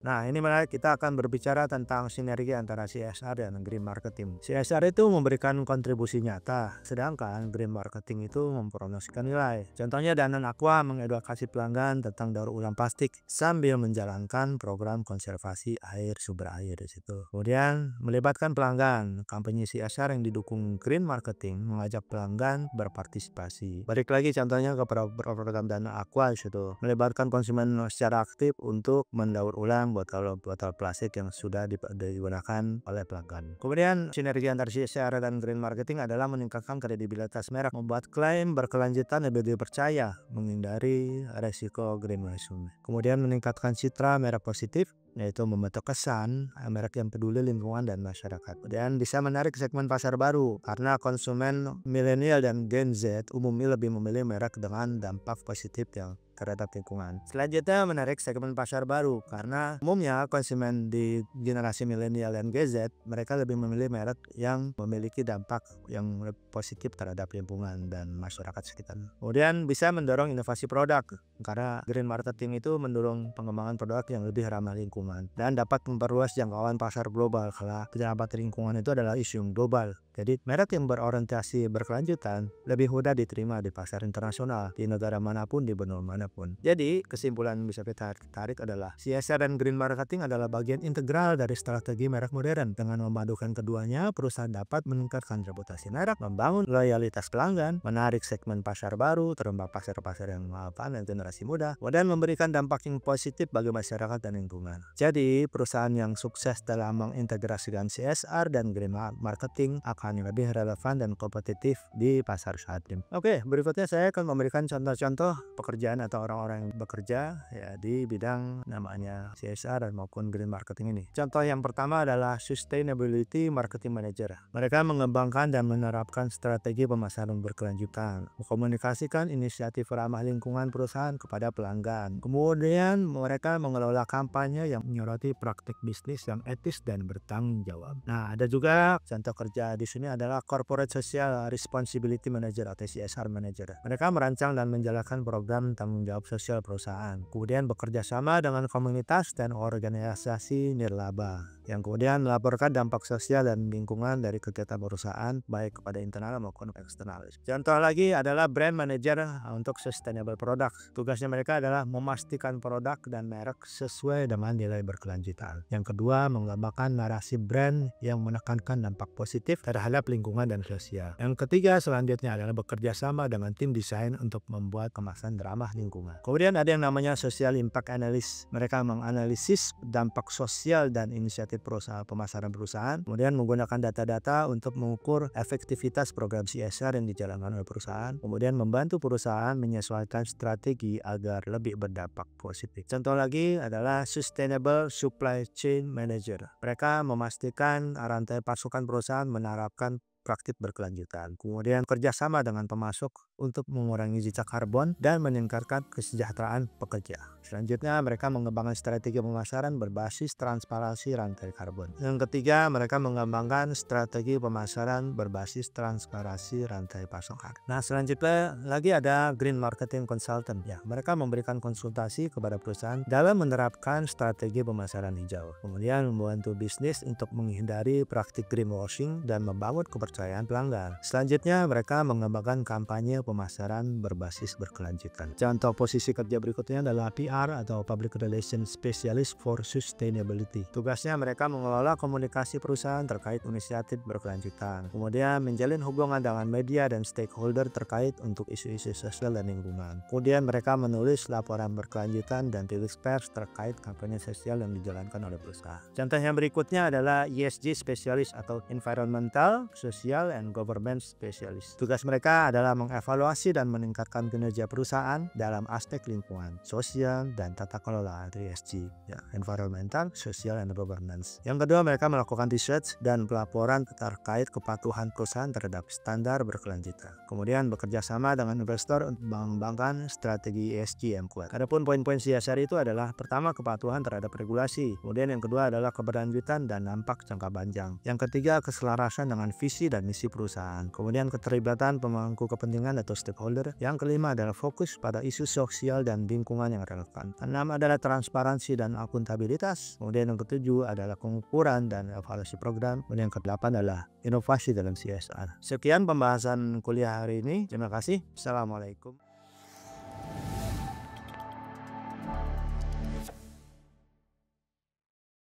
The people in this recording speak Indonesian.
Nah, ini menarik, kita akan berbicara tentang sinergi antara CSR dan green marketing. CSR itu memberikan kontribusi nyata, sedangkan green marketing itu mempromosikan nilai. Contohnya Danone Aqua mengedukasi pelanggan tentang daur ulang plastik sambil menjalankan program konservasi air sumber air di situ. Kemudian melibatkan pelanggan, kampanye CSR yang didukung green marketing mengajak pelanggan berpartisipasi. Balik lagi contohnya ke program Danone Aqua di situ, melibatkan konsumen secara aktif untuk mendaur ulang botol plastik yang sudah digunakan oleh pelanggan. Kemudian sinergi antara CSR dan green marketing adalah meningkatkan kredibilitas merek, membuat klaim berkelanjutan lebih dipercaya, menghindari resiko greenwashing. Kemudian meningkatkan citra merek positif, yaitu membentuk kesan merek yang peduli lingkungan dan masyarakat. Kemudian bisa menarik segmen pasar baru karena konsumen milenial dan Gen Z umumnya lebih memilih merek dengan dampak positif yang terhadap lingkungan. Selanjutnya menarik segmen pasar baru karena umumnya konsumen di generasi milenial dan Gen Z mereka lebih memilih merek yang memiliki dampak yang positif terhadap lingkungan dan masyarakat sekitar. Kemudian bisa mendorong inovasi produk karena green marketing itu mendorong pengembangan produk yang lebih ramah lingkungan dan dapat memperluas jangkauan pasar global karena penyelamat lingkungan itu adalah isu yang global. Jadi merek yang berorientasi berkelanjutan lebih mudah diterima di pasar internasional, di negara manapun, di benua manapun. Jadi kesimpulan yang bisa kita tarik adalah CSR dan green marketing adalah bagian integral dari strategi merek modern. Dengan memadukan keduanya, perusahaan dapat meningkatkan reputasi merek, membangun loyalitas pelanggan, menarik segmen pasar baru, terutama pasar-pasar yang dan generasi muda, dan memberikan dampak yang positif bagi masyarakat dan lingkungan. Jadi perusahaan yang sukses dalam mengintegrasikan CSR dan green marketing akan lebih relevan dan kompetitif di pasar saat ini. Oke, berikutnya saya akan memberikan contoh-contoh pekerjaan atau orang-orang yang bekerja ya di bidang namanya CSR dan maupun green marketing ini. Contoh yang pertama adalah Sustainability Marketing Manager. Mereka mengembangkan dan menerapkan strategi pemasaran berkelanjutan, mengkomunikasikan inisiatif ramah lingkungan perusahaan kepada pelanggan. Kemudian mereka mengelola kampanye yang menyoroti praktik bisnis yang etis dan bertanggung jawab. Nah, ada juga contoh kerja di sini adalah Corporate Social Responsibility Manager atau CSR Manager. Mereka merancang dan menjalankan program tanggung jawab sosial perusahaan. Kemudian bekerja sama dengan komunitas dan organisasi nirlaba yang kemudian melaporkan dampak sosial dan lingkungan dari kegiatan perusahaan baik kepada internal maupun eksternal. Contoh lagi adalah Brand Manager untuk Sustainable Product. Tugasnya mereka adalah memastikan produk dan merek sesuai dengan nilai berkelanjutan. Yang kedua, mengembangkan narasi brand yang menekankan dampak positif terhadap lingkungan dan sosial. Yang ketiga selanjutnya adalah bekerja sama dengan tim desain untuk membuat kemasan ramah lingkungan. Kemudian ada yang namanya Social Impact Analyst. Mereka menganalisis dampak sosial dan inisiatif pemasaran perusahaan, kemudian menggunakan data-data untuk mengukur efektivitas program CSR yang dijalankan oleh perusahaan, kemudian membantu perusahaan menyesuaikan strategi agar lebih berdampak positif. Contoh lagi adalah Sustainable Supply Chain Manager. Mereka memastikan rantai pasokan perusahaan menerapkan praktik berkelanjutan. Kemudian kerjasama dengan pemasok untuk mengurangi jejak karbon dan meningkatkan kesejahteraan pekerja. Selanjutnya, mereka mengembangkan strategi pemasaran berbasis transparansi rantai karbon. Yang ketiga, mereka mengembangkan strategi pemasaran berbasis transparansi rantai pasokan. Nah, selanjutnya lagi ada Green Marketing Consultant. Ya, mereka memberikan konsultasi kepada perusahaan dalam menerapkan strategi pemasaran hijau. Kemudian membantu bisnis untuk menghindari praktik greenwashing dan membangun kepercayaan pelanggan. Selanjutnya, mereka mengembangkan kampanye pemasaran berbasis berkelanjutan. Contoh posisi kerja berikutnya adalah PR atau Public Relations Specialist for Sustainability. Tugasnya mereka mengelola komunikasi perusahaan terkait inisiatif berkelanjutan. Kemudian menjalin hubungan dengan media dan stakeholder terkait untuk isu-isu sosial dan lingkungan. Kemudian mereka menulis laporan berkelanjutan dan rilis pers terkait kampanye sosial yang dijalankan oleh perusahaan. Contoh yang berikutnya adalah ESG Specialist atau Environmental, Social, and Governance Specialist. Tugas mereka adalah mengevaluasi dan meningkatkan kinerja perusahaan dalam aspek lingkungan, sosial, dan tata kelola ESG, ya, Environmental, Social, and Governance. Yang kedua, mereka melakukan research dan pelaporan terkait kepatuhan perusahaan terhadap standar berkelanjutan. Kemudian bekerja sama dengan investor untuk mengembangkan strategi ESG yang kuat. Adapun poin-poin CSR itu adalah pertama, kepatuhan terhadap regulasi. Kemudian yang kedua adalah keberlanjutan dan dampak jangka panjang. Yang ketiga, keselarasan dengan visi dan misi perusahaan. Kemudian keterlibatan pemangku kepentingan atau stakeholder. Yang kelima adalah fokus pada isu sosial dan lingkungan yang relevan. Keenam adalah transparansi dan akuntabilitas. Kemudian yang ketujuh adalah pengukuran dan evaluasi program. Kemudian yang kedelapan adalah inovasi dalam CSR. Sekian pembahasan kuliah hari ini. Terima kasih. Assalamualaikum.